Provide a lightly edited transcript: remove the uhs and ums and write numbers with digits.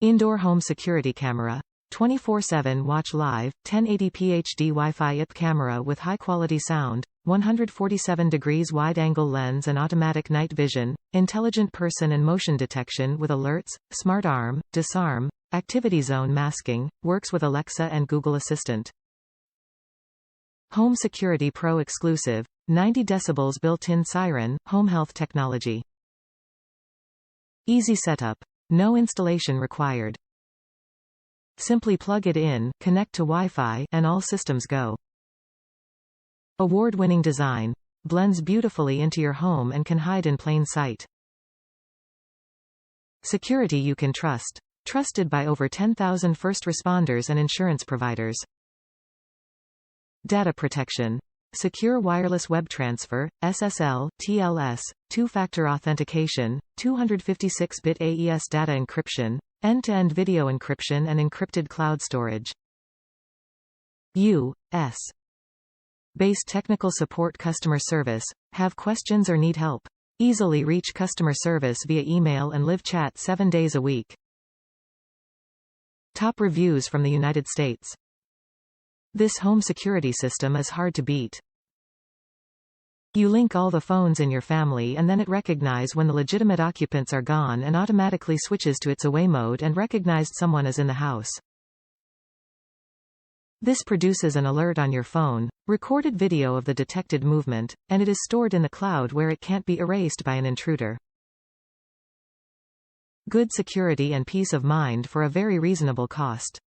Indoor home security camera. 24/7 watch live, 1080p HD Wi-Fi IP camera with high-quality sound, 147 degrees wide-angle lens and automatic night vision, intelligent person and motion detection with alerts, smart arm, disarm, activity zone masking, works with Alexa and Google Assistant. Home Security Pro exclusive, 90 decibels built-in Siren, homehealth technology. Easy setup. No installation required. Simply plug it in, connect to Wi-Fi, and all systems go. Award-winning design. Blends beautifully into your home and can hide in plain sight. Security you can trust. Trusted by over 10,000 first responders and insurance providers. Data protection. Secure wireless web transfer, SSL, TLS, two-factor authentication, 256-bit AES data encryption, end-to-end video encryption and encrypted cloud storage. U.S. based technical support customer service. Have questions or need help? Easily reach customer service via email and live chat 7 days a week. Top reviews from the United States. This home security system is hard to beat. You link all the phones in your family and then it recognizes when the legitimate occupants are gone and automatically switches to its away mode and recognized someone is in the house. This produces an alert on your phone, recorded video of the detected movement, and it is stored in the cloud where it can't be erased by an intruder. Good security and peace of mind for a very reasonable cost.